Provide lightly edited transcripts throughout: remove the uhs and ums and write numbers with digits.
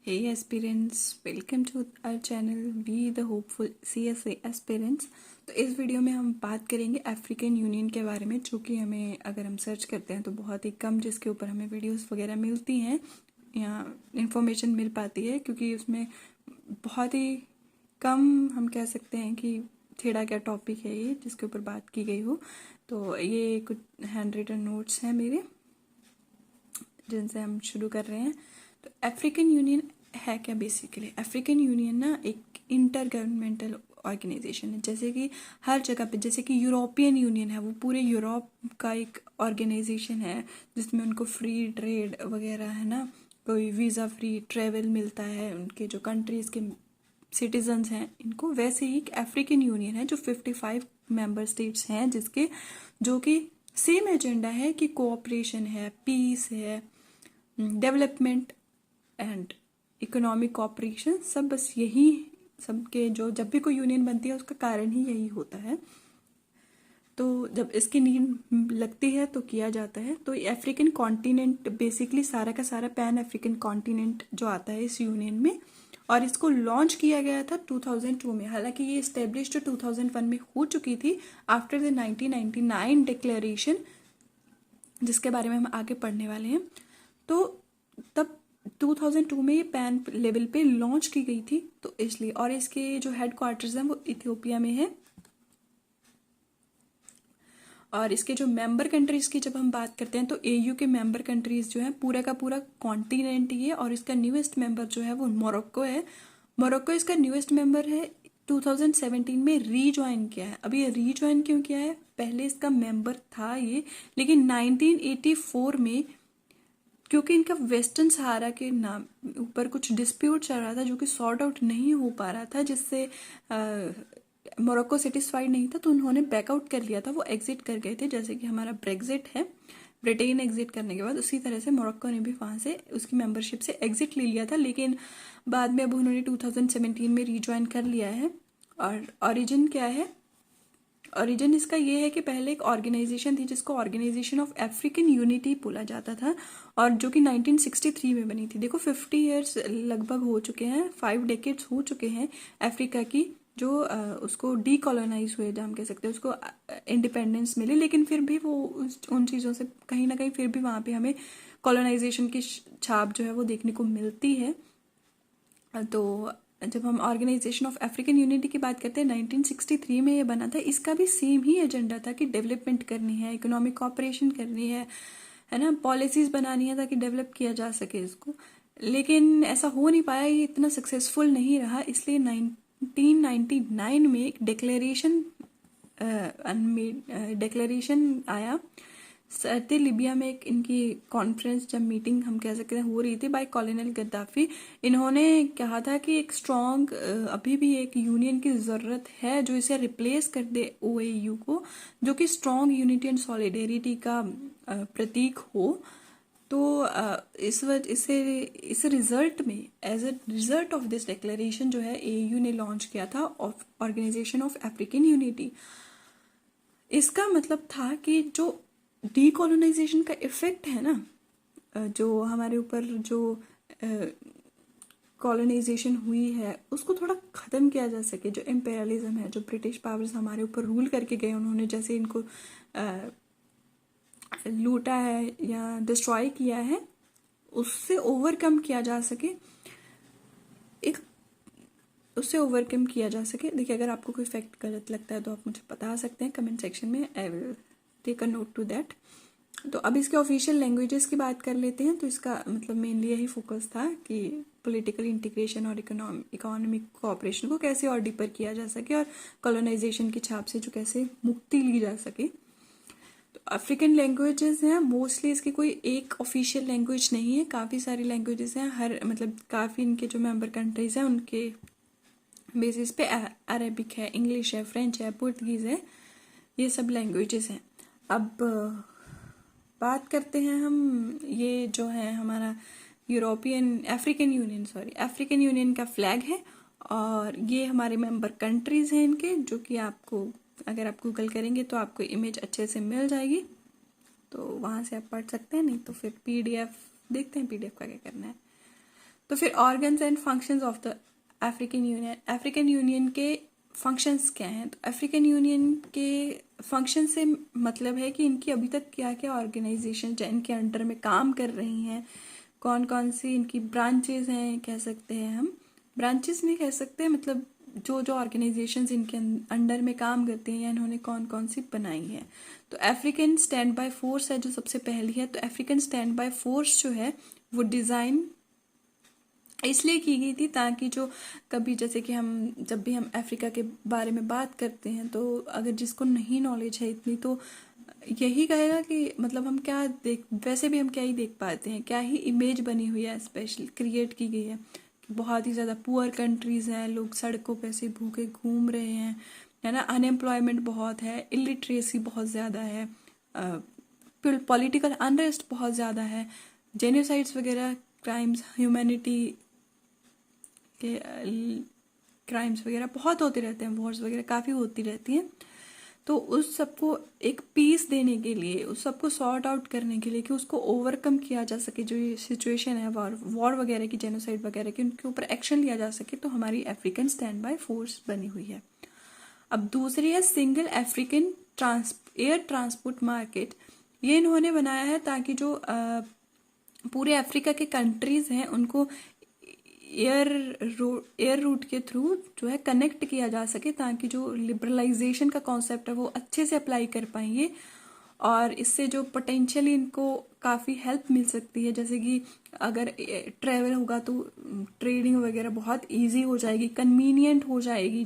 Hey aspirants, welcome to our channel Be the Hopeful CSA Aspirants। तो इस video में हम बात करेंगे अफ्रीकन यूनियन के बारे में, जो कि हमें अगर हम सर्च करते हैं तो बहुत ही कम जिसके ऊपर हमें वीडियोस वगैरह मिलती हैं या इंफॉर्मेशन मिल पाती है, क्योंकि उसमें बहुत ही कम हम कह सकते हैं कि छेड़ा क्या टॉपिक है ये जिसके ऊपर बात की गई हो। तो ये कुछ हैंड रिटन नोट्स हैं मेरे जिनसे हम शुरू कर रहे हैं। तो अफ्रीकन यूनियन है क्या? बेसिकली अफ्रीकन यूनियन ना एक इंटर गवर्नमेंटल ऑर्गेनाइजेशन है, जैसे कि हर जगह पे, जैसे कि यूरोपियन यूनियन है, वो पूरे यूरोप का एक ऑर्गेनाइजेशन है जिसमें उनको फ्री ट्रेड वगैरह है ना, कोई वीज़ा फ्री ट्रेवल मिलता है उनके जो कंट्रीज़ के सिटीजन्स हैं इनको। वैसे ही एक अफ्रीकन यूनियन है जो 55 मेंबर स्टेट्स हैं जिसके, जो कि सेम एजेंडा है कि कोऑपरेशन है, पीस है, डेवलपमेंट एंड इकोनॉमिक कॉपरेशन, सब बस यही सबके जो जब भी कोई यूनियन बनती है उसका कारण ही यही होता है। तो जब इसकी नींद लगती है तो किया जाता है। तो अफ्रीकन कॉन्टिनेंट बेसिकली सारा का सारा पैन अफ्रीकन कॉन्टिनेंट जो आता है इस यूनियन में, और इसको लॉन्च किया गया था 2002 में। हालांकि ये इस्टेब्लिश 2001 में हो चुकी थी आफ्टर द 1999 डिक्लेरेशन, जिसके बारे में हम आगे पढ़ने वाले हैं। तो तब 2002 में ये पैन लेवल पे लॉन्च की गई थी, तो इसलिए। और इसके जो हेड क्वार्टर्स हैं वो इथियोपिया में है। और इसके जो मेंबर कंट्रीज की जब हम बात करते हैं तो एयू के मेंबर कंट्रीज जो है पूरा का पूरा कॉन्टिनेंट ही है। और इसका न्यूएस्ट मेंबर जो है वो मोरक्को है। मोरक्को इसका न्यूएस्ट मेंबर है, 2017 में रीज्वाइन किया है। अभी ये रीज्वाइन क्यों किया है? पहले इसका मेंबर था ये, लेकिन 1984 में क्योंकि इनका वेस्टर्न सहारा के नाम ऊपर कुछ डिस्प्यूट चल रहा था जो कि सॉर्ट आउट नहीं हो पा रहा था, जिससे मोरक्को सेटिस्फाइड नहीं था, तो उन्होंने बैकआउट कर लिया था, वो एग्जिट कर गए थे। जैसे कि हमारा ब्रेग्जिट है, ब्रिटेन एग्जिट करने के बाद उसी तरह से मोरक्को ने भी वहाँ से उसकी मेंबरशिप से एग्जिट ले लिया था। लेकिन बाद में अब उन्होंने 2017 में रीज्वाइन कर लिया है। और ओरिजिन क्या है? ओरिजिन इसका ये है कि पहले एक ऑर्गेनाइजेशन थी जिसको ऑर्गेनाइजेशन ऑफ अफ्रीकन यूनिटी बोला जाता था, और जो कि 1963 में बनी थी। देखो 50 इयर्स लगभग हो चुके हैं, 5 डेकेड्स हो चुके हैं अफ्रीका की, जो उसको डीकोलोनाइज हुए, जो हम कह सकते हैं उसको इंडिपेंडेंस मिली, लेकिन फिर भी वो उन चीज़ों से कहीं ना कहीं फिर भी वहाँ पे हमें कॉलोनाइजेशन की छाप जो है वो देखने को मिलती है। तो जब हम ऑर्गेनाइजेशन ऑफ अफ्रीकन यूनिटी की बात करते हैं, 1963 में ये बना था। इसका भी सेम ही एजेंडा था कि डेवलपमेंट करनी है, इकोनॉमिक कॉपरेशन करनी है ना, पॉलिसीज बनानी है ताकि डेवलप किया जा सके इसको। लेकिन ऐसा हो नहीं पाया, ये इतना सक्सेसफुल नहीं रहा, इसलिए 1999 में एक डिक्लेरेशन आया। सरते लिबिया में एक इनकी कॉन्फ्रेंस, जब मीटिंग हम कह सकते हैं हो रही थी बाय कॉलोनल गद्दाफी, इन्होंने कहा था कि एक स्ट्रॉन्ग अभी भी एक यूनियन की ज़रूरत है जो इसे रिप्लेस कर दे ओएयू को, जो कि स्ट्रॉन्ग यूनिटी एंड सॉलिडेरिटी का प्रतीक हो। तो इस रिजल्ट में, as a result of this declaration जो है एयू ने लॉन्च किया था of organisation of African unity. इसका मतलब था कि जो डीकोलोनाइजेशन का इफेक्ट है ना, जो हमारे ऊपर जो कॉलोनाइजेशन हुई है उसको थोड़ा ख़त्म किया जा सके। जो इम्पेरियलिज्म है, जो ब्रिटिश पावर्स हमारे ऊपर रूल करके गए, उन्होंने जैसे इनको लूटा है या डिस्ट्रॉय किया है, उससे ओवरकम किया जा सके, एक उससे ओवरकम किया जा सके। देखिए, अगर आपको कोई फैक्ट गलत लगता है तो आप मुझे बता सकते हैं कमेंट सेक्शन में, I will take a note to that. तो अब इसके ऑफिशियल लैंग्वेजेस की बात कर लेते हैं। तो इसका मतलब मेनली यही फोकस था कि पॉलिटिकल इंटीग्रेशन और इकोनॉमिक कोऑपरेशन को कैसे और डीपर किया जा सके, और कॉलोनाइजेशन की छाप से जो कैसे मुक्ति ली जा सके। तो अफ्रीकन लैंग्वेजेस हैं मोस्टली, इसकी कोई एक ऑफिशियल लैंग्वेज नहीं है, काफ़ी सारी लैंग्वेजेस हैं। हर मतलब काफ़ी इनके जो मेंबर कंट्रीज हैं उनके बेसिस पे अरेबिक है, इंग्लिश है, फ्रेंच है, पुर्तगीज़ है, ये सब लैंग्वेजेस हैं। अब बात करते हैं हम, ये जो है हमारा अफ्रीकन यूनियन का फ्लैग है, और ये हमारे मेंबर कंट्रीज हैं इनके, जो कि आपको अगर आप गूगल करेंगे तो आपको इमेज अच्छे से मिल जाएगी, तो वहाँ से आप पढ़ सकते हैं। नहीं तो फिर पीडीएफ देखते हैं, पीडीएफ का क्या करना है। तो फिर organs and functions of the African union के फंक्शंस क्या हैं? तो अफ्रीकन यूनियन के फंक्शन से मतलब है कि इनकी अभी तक क्या क्या ऑर्गेनाइजेशन इनके अंडर में काम कर रही हैं, कौन कौन सी इनकी ब्रांचेस हैं, कह सकते हैं हम, ब्रांचेस नहीं कह सकते, मतलब जो जो ऑर्गेनाइजेशंस इनके अंडर में काम करती हैं या इन्होंने कौन कौन सी बनाई है। तो अफ्रीकन स्टैंड बाय फोर्स है जो सबसे पहली है। तो अफ्रीकन स्टैंड बाय फोर्स जो है वो डिज़ाइन इसलिए की गई थी ताकि जो कभी जैसे कि हम जब भी हम अफ्रीका के बारे में बात करते हैं तो अगर जिसको नहीं नॉलेज है इतनी तो यही कहेगा कि मतलब हम क्या देख, वैसे भी हम क्या ही देख पाते हैं, क्या ही इमेज बनी हुई है, स्पेशल क्रिएट की गई है कि बहुत ही ज़्यादा पुअर कंट्रीज़ हैं, लोग सड़कों पे से भूखे घूम रहे हैं, है ना, अनएम्प्लॉयमेंट बहुत है, इलिटरेसी बहुत ज़्यादा है, पॉलिटिकल अनरेस्ट बहुत ज़्यादा है, जेनोसाइड्स वगैरह, क्राइम्स, ह्यूमैनिटी के क्राइम्स वगैरह बहुत होते रहते हैं, वॉर्स वगैरह काफ़ी होती रहती हैं। तो उस सबको एक पीस देने के लिए, उस सबको सॉर्ट आउट करने के लिए कि उसको ओवरकम किया जा सके, जो ये सिचुएशन है वॉर वगैरह की, जेनोसाइड वगैरह की, उनके ऊपर एक्शन लिया जा सके, तो हमारी अफ्रीकन स्टैंड बाय फोर्स बनी हुई है। अब दूसरी है single African air transport market. ये इन्होंने बनाया है ताकि जो पूरे अफ्रीका के कंट्रीज हैं उनको एयर रूट के थ्रू जो है कनेक्ट किया जा सके, ताकि जो लिबरलाइजेशन का कॉन्सेप्ट है वो अच्छे से अप्लाई कर पाएंगे और इससे जो पोटेंशियली इनको काफ़ी हेल्प मिल सकती है। जैसे कि अगर ट्रेवल होगा तो ट्रेडिंग वगैरह बहुत इजी हो जाएगी, कन्वीनियंट हो जाएगी।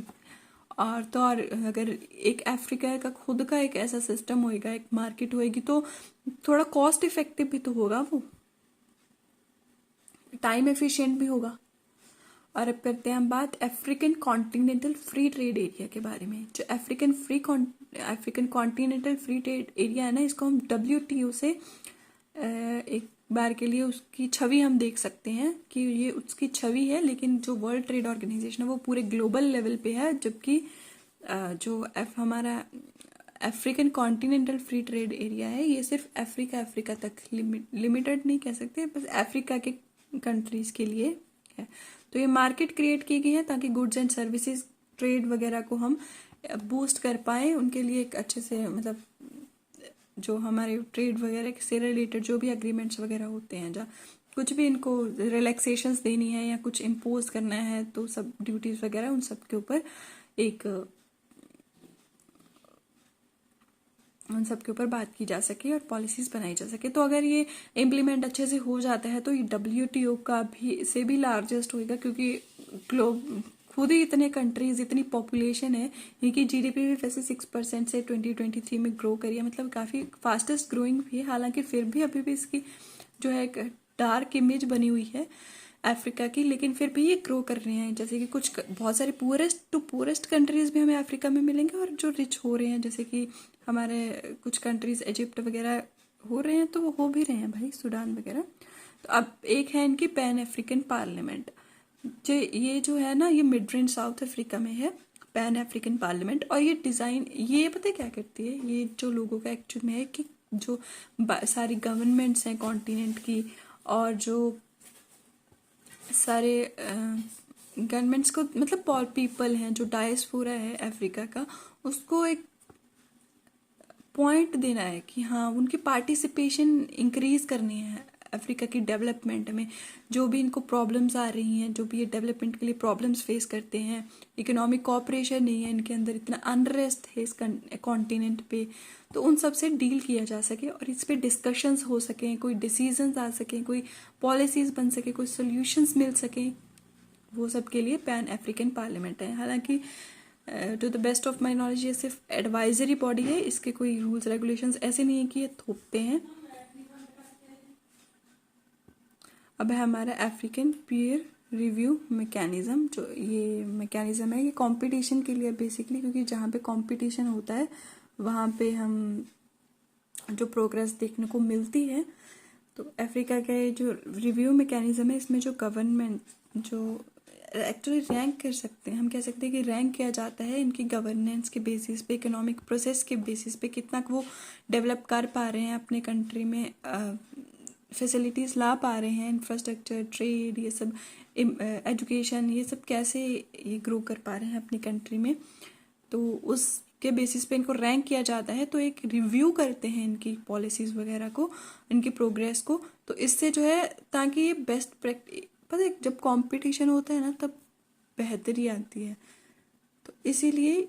और तो और अगर एक अफ्रीका का खुद का एक ऐसा सिस्टम होएगा, एक मार्केट होएगी, तो थोड़ा कॉस्ट इफेक्टिव भी तो होगा, वो टाइम एफिशिएंट भी होगा। और अब करते हैं हम बात African continental free trade area के बारे में। जो African continental free trade area है ना, इसको हम WTO से एक बार के लिए उसकी छवि हम देख सकते हैं कि ये उसकी छवि है, लेकिन जो वर्ल्ड ट्रेड ऑर्गेनाइजेशन है वो पूरे ग्लोबल लेवल पे है, जबकि जो हमारा African continental free trade area है ये सिर्फ अफ्रीका तक लिमिटेड नहीं कह सकते, बस अफ्रीका के कंट्रीज के लिए है। तो ये मार्केट क्रिएट की गई है ताकि गुड्स एंड सर्विसेज ट्रेड वगैरह को हम बूस्ट कर पाए, उनके लिए एक अच्छे से, मतलब जो हमारे ट्रेड वगैरह से रिलेटेड जो भी एग्रीमेंट्स वगैरह होते हैं, जहाँ कुछ भी इनको रिलैक्सेशंस देनी है या कुछ इम्पोज करना है, तो सब ड्यूटीज वगैरह उन सब के ऊपर उन सब के ऊपर बात की जा सके और पॉलिसीज बनाई जा सके। तो अगर ये इम्प्लीमेंट अच्छे से हो जाता है तो ये WTO का भी से भी लार्जेस्ट होएगा, क्योंकि खुद ही इतने कंट्रीज, इतनी पॉपुलेशन है, इनकी GDP भी वैसे 6% से 2023 में ग्रो करी है, मतलब काफ़ी फास्टेस्ट ग्रोइंग भी है। हालांकि फिर भी अभी भी इसकी जो है एक डार्क इमेज बनी हुई है अफ्रीका की, लेकिन फिर भी ये ग्रो कर रहे हैं। जैसे कि कुछ बहुत सारे पुअरेस्ट कंट्रीज भी हमें अफ्रीका में मिलेंगे, और जो रिच हो रहे हैं, जैसे कि हमारे कुछ कंट्रीज इजिप्ट वगैरह हो रहे हैं, तो वो हो भी रहे हैं भाई, सूडान वगैरह। तो अब एक है इनकी पैन अफ्रीकन पार्लियामेंट, ये जो है ना, ये मिड रेंज साउथ अफ्रीका में है, पैन अफ्रीकन पार्लियामेंट। और ये डिज़ाइन, ये पता है क्या करती है, ये जो लोगों का एक्चुअल में है कि जो सारी गवर्नमेंट्स हैं कॉन्टिनेंट की, और जो सारे गवर्नमेंट्स को, मतलब पीपल हैं, जो डायस्पोरा है अफ्रीका का, उसको एक पॉइंट देना है कि हाँ उनकी पार्टिसिपेशन इंक्रीज करनी है अफ्रीका की डेवलपमेंट में। जो भी इनको प्रॉब्लम्स आ रही हैं, जो भी ये डेवलपमेंट के लिए प्रॉब्लम्स फेस करते हैं, इकोनॉमिक कोऑपरेशन नहीं है इनके अंदर, इतना अनरेस्ट है इस कॉन्टिनेंट पे, तो उन सब से डील किया जा सके और इस पे डिस्कशंस हो सकें, कोई डिसीजंस आ सकें, कोई पॉलिसीज बन सके, कोई सोल्यूशंस मिल सके, वो सब के लिए पैन अफ्रीकन पार्लियामेंट है। हालांकि to the best of my knowledge ये सिर्फ एडवाइजरी बॉडी है, इसके कोई रूल्स रेगुलेशंस ऐसे नहीं है कि ये थोपते हैं। अब है हमारा अफ्रीकन पीयर रिव्यू मैकेनिज्म। जो ये मैकेनिज्म है ये कंपटीशन के लिए बेसिकली, क्योंकि जहाँ पे कंपटीशन होता है वहाँ पे हम जो प्रोग्रेस देखने को मिलती है। तो अफ्रीका का ये जो रिव्यू मैकेनिज्म है, इसमें जो गवर्नमेंट जो एक्चुअली रैंक कर सकते हैं, हम कह सकते हैं कि रैंक किया जाता है इनकी गवर्नेंस के बेसिस पे, इकोनॉमिक प्रोसेस के बेसिस पे, कितना वो डेवलप कर पा रहे हैं अपने कंट्री में, फैसिलिटीज़ ला पा रहे हैं, इंफ्रास्ट्रक्चर, ट्रेड, ये सब, एजुकेशन, ये सब कैसे ये ग्रो कर पा रहे हैं अपनी कंट्री में। तो उसके बेसिस पे इनको रैंक किया जाता है। तो एक रिव्यू करते हैं इनकी पॉलिसीज़ वगैरह को, इनकी प्रोग्रेस को। तो इससे जो है, ताकि ये बेस्ट प्रैक्टिस, पता है जब कंपटीशन होता है ना तब बेहतरी आती है। तो इसीलिए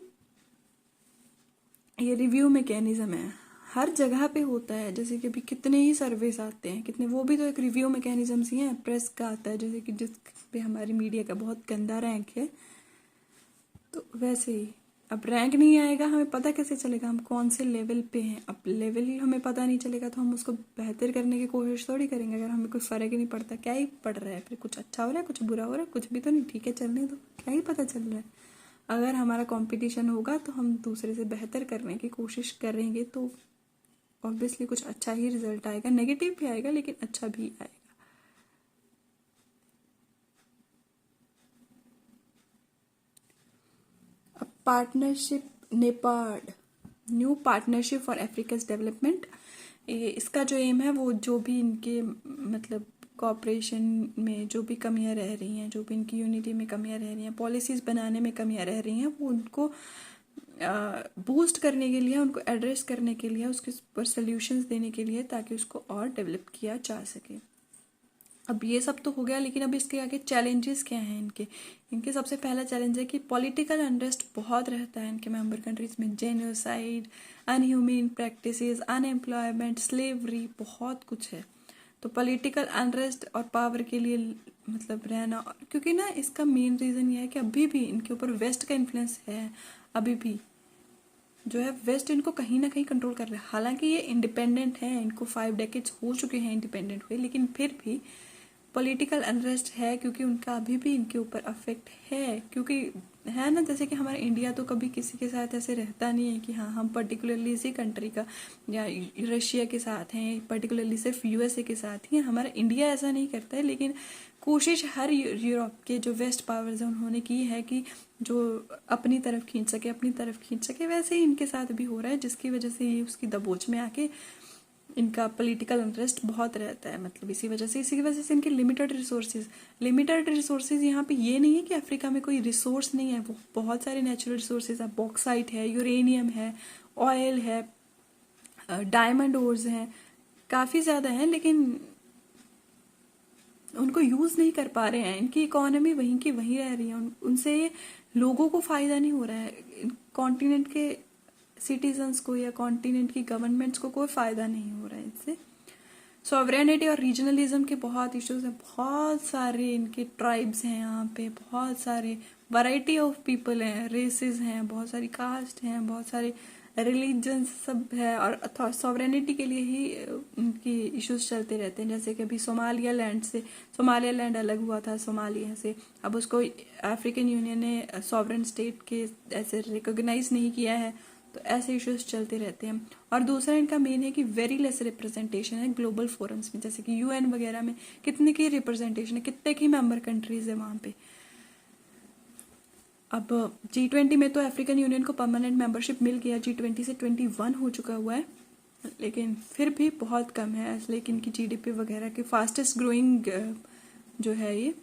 ये रिव्यू मैकेनिज्म है, हर जगह पे होता है। जैसे कि अभी कितने ही सर्वेस आते हैं, कितने, वो भी तो एक रिव्यू मैकेनिज्म ही है। प्रेस का आता है, जैसे कि जिस पे हमारी मीडिया का बहुत गंदा रैंक है, तो वैसे ही अब रैंक नहीं आएगा, हमें पता कैसे चलेगा हम कौन से लेवल पे हैं। अब लेवल ही हमें पता नहीं चलेगा तो हम उसको बेहतर करने की कोशिश थोड़ी करेंगे, अगर हमें कोई फ़र्क ही नहीं पड़ता। क्या ही पड़ रहा है फिर, कुछ अच्छा हो रहा है, कुछ बुरा हो रहा है, कुछ भी तो नहीं, ठीक है चलने दो, क्या ही पता चल रहा है। अगर हमारा कंपटीशन होगा तो हम दूसरे से बेहतर करने की कोशिश करेंगे, तो ऑब्वियसली कुछ अच्छा ही रिजल्ट आएगा। नेगेटिव भी आएगा लेकिन अच्छा भी आएगा। अब partnership NEPAD, new partnership for Africa's development, इसका जो एम है वो जो भी इनके मतलब कॉपरेशन में जो भी कमियां रह रही हैं, जो भी इनकी यूनिटी में कमियां रह रही हैं, पॉलिसीज़ बनाने में कमियां रह रही हैं, वो उनको बूस्ट करने के लिए, उनको एड्रेस करने के लिए, उसके ऊपर सोल्यूशंस देने के लिए, ताकि उसको और डेवलप किया जा सके। अब ये सब तो हो गया, लेकिन अब इसके आगे चैलेंजेस क्या हैं इनके। इनके सबसे पहला चैलेंज है कि पॉलिटिकल अनरेस्ट बहुत रहता है इनके मेंबर कंट्रीज में। Genocide, unhuman practices, unemployment, slavery, बहुत कुछ है। तो पॉलिटिकल अनरेस्ट और पावर के लिए मतलब रहना, क्योंकि ना इसका मेन रीज़न ये है कि अभी भी इनके ऊपर वेस्ट का इन्फ्लुएंस है। अभी भी जो है वेस्ट इनको कहीं ना कहीं कंट्रोल कर रहा है। हालांकि ये इंडिपेंडेंट है, इनको 5 डेकेड्स हो चुके हैं इंडिपेंडेंट हुए, लेकिन फिर भी पॉलिटिकल अनरेस्ट है, क्योंकि उनका अभी भी इनके ऊपर अफेक्ट है। क्योंकि है ना, जैसे कि हमारा इंडिया तो कभी किसी के साथ ऐसे रहता नहीं है कि हाँ हम पर्टिकुलरली इसी कंट्री का या रशिया के साथ हैं, पर्टिकुलरली सिर्फ यूएसए के साथ ही। हमारा इंडिया ऐसा नहीं करता है, लेकिन कोशिश हर यूरोप के जो वेस्ट पावर्स हैं उन्होंने की है कि जो अपनी तरफ खींच सके, अपनी तरफ खींच सके। वैसे ही इनके साथ भी हो रहा है, जिसकी वजह से ये उसकी दबोच में आके इनका पॉलिटिकल इंटरेस्ट बहुत रहता है। मतलब इसी वजह से इनके लिमिटेड रिसोर्सेज यहाँ पे ये नहीं है कि अफ्रीका में कोई रिसोर्स नहीं है, वो बहुत सारे नेचुरल रिसोर्सेज है। बॉक्साइट है, यूरेनियम है, ऑयल है, डायमंड ओर्स हैं, काफ़ी ज़्यादा हैं, लेकिन उनको यूज़ नहीं कर पा रहे हैं। इनकी इकोनॉमी वहीं की वहीं रह रही है, उनसे लोगों को फ़ायदा नहीं हो रहा है। कॉन्टिनेंट के सिटीजन्स को या कॉन्टिनेंट की गवर्नमेंट्स को कोई फ़ायदा नहीं हो रहा है इससे। सॉवरेनिटी और रीजनलिज्म के बहुत इश्यूज हैं, बहुत सारे इनके ट्राइब्स हैं यहाँ पे, बहुत सारे वैरायटी ऑफ पीपल हैं, रेसेस हैं, बहुत सारी कास्ट हैं, बहुत सारे रिलीजन्स सब है। और सॉवरेनिटी के लिए ही उनकी इश्यूज चलते रहते हैं। जैसे कि अभी सोमालिया लैंड अलग हुआ था सोमालिया से, अब उसको अफ्रीकन यूनियन ने सॉवरेन स्टेट के ऐसे रिकॉग्नाइज नहीं किया है। तो ऐसे इश्यूज चलते रहते हैं। और दूसरा इनका मेन है कि वेरी लेस रिप्रेजेंटेशन है ग्लोबल फोरम्स में, जैसे कि यूएन वगैरह में कितने की रिप्रेजेंटेशन है, कितने की मेंबर कंट्रीज है वहाँ पे। अब G20 में तो अफ्रीकन यूनियन को परमानेंट मेंबरशिप मिल गया, G20 से 21 हो चुका हुआ है, लेकिन फिर भी बहुत कम है। लेकिन इनकी जीडीपी वगैरह के फास्टेस्ट ग्रोइंग जो है ये।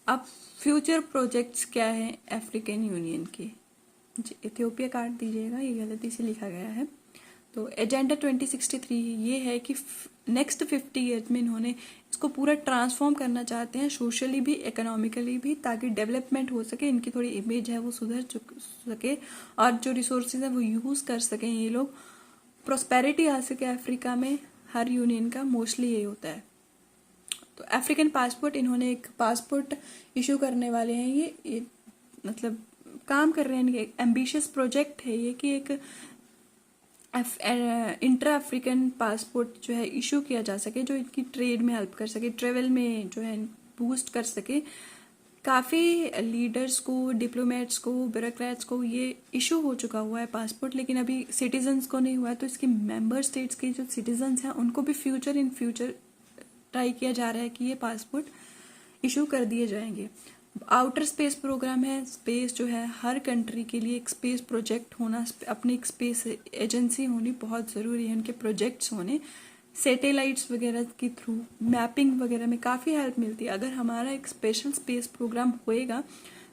अब फ्यूचर प्रोजेक्ट्स क्या है अफ्रीकन यूनियन के, इथियोपिया काट दीजिएगा, ये गलती से लिखा गया है। तो एजेंडा 2063 ये है कि नेक्स्ट 50 ईयर्स में इन्होंने इसको पूरा ट्रांसफॉर्म करना चाहते हैं, सोशली भी, इकोनॉमिकली भी, ताकि डेवलपमेंट हो सके, इनकी थोड़ी इमेज है वो सुधर सके, और जो रिसोर्सेज है वो यूज़ कर सकें ये लोग, प्रॉस्पेरिटी आ सके अफ्रीका में। हर यूनियन का मोस्टली ये होता है। तो अफ्रीकन पासपोर्ट, इन्होंने एक पासपोर्ट इशू करने वाले हैं। ये मतलब काम कर रहे हैं, इनके एम्बिशियस प्रोजेक्ट है ये कि एक इंट्रा अफ्रीकन पासपोर्ट जो है इशू किया जा सके, जो इनकी ट्रेड में हेल्प कर सके, ट्रेवल में जो है बूस्ट कर सके। काफ़ी लीडर्स को, डिप्लोमेट्स को, ब्यूरोक्रेट्स को ये इशू हो चुका हुआ है पासपोर्ट, लेकिन अभी सिटीजन्स को नहीं हुआ है। तो इसके मेंबर स्टेट्स के जो सिटीजन्स हैं उनको भी फ्यूचर ट्राई किया जा रहा है कि ये पासपोर्ट इशू कर दिए जाएंगे। आउटर स्पेस प्रोग्राम है, स्पेस जो है हर कंट्री के लिए एक स्पेस प्रोजेक्ट होना, अपनी एक स्पेस एजेंसी होनी बहुत ज़रूरी है, उनके प्रोजेक्ट्स होने। सैटेलाइट्स वगैरह के थ्रू मैपिंग वगैरह में काफ़ी हेल्प मिलती है। अगर हमारा एक स्पेशल स्पेस प्रोग्राम होएगा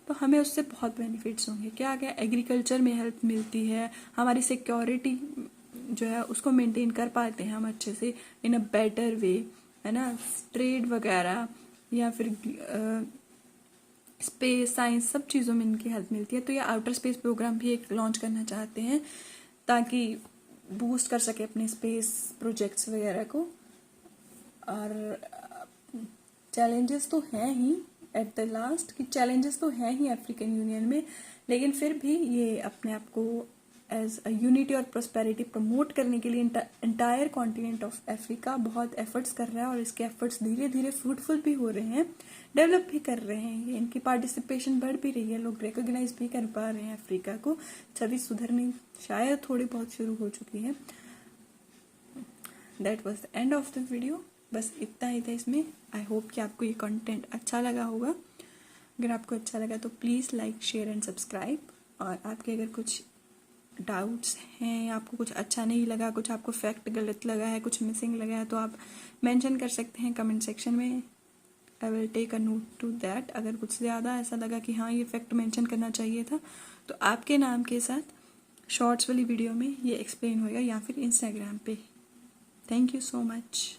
तो हमें उससे बहुत बेनिफिट्स होंगे। क्या क्या एग्रीकल्चर में हेल्प मिलती है, हमारी सिक्योरिटी जो है उसको मेंटेन कर पाते हैं हम अच्छे से इन अ बेटर वे, है ना। ट्रेड वगैरह या फिर स्पेस साइंस सब चीज़ों में इनकी हेल्प मिलती है। तो ये आउटर स्पेस प्रोग्राम भी एक लॉन्च करना चाहते हैं ताकि बूस्ट कर सके अपने स्पेस प्रोजेक्ट्स वगैरह को। और चैलेंजेस तो हैं ही एट द लास्ट, कि चैलेंजेस तो हैं ही अफ्रीकन यूनियन में, लेकिन फिर भी ये अपने आप को एज अ यूनिटी और प्रोस्पेरिटी प्रमोट करने के लिए इंटायर कॉन्टिनेंट ऑफ अफ्रीका बहुत एफर्ट्स कर रहा है। और इसके एफर्ट्स धीरे धीरे फ्रूटफुल भी हो रहे हैं, डेवलप भी कर रहे हैं। इनकी पार्टिसिपेशन बढ़ भी रही है, लोग रिकॉग्नाइज भी कर पा रहे हैं अफ्रीका को। छवि सुधरनी शायद थोड़ी बहुत शुरू हो चुकी है। That was the end of the video. बस इतना ही था इसमें। आई होप कि आपको ये कंटेंट अच्छा लगा होगा। अगर आपको अच्छा लगा तो please like, share and subscribe. और आपके अगर कुछ डाउट्स हैं, आपको कुछ अच्छा नहीं लगा, कुछ आपको फैक्ट गलत लगा है, कुछ मिसिंग लगा है, तो आप मेंशन कर सकते हैं कमेंट सेक्शन में। I will take a note to that. अगर कुछ ज़्यादा ऐसा लगा कि हाँ ये फैक्ट मेंशन करना चाहिए था, तो आपके नाम के साथ शॉर्ट्स वाली वीडियो में ये एक्सप्लेन होएगा या फिर इंस्टाग्राम पे। Thank you so much.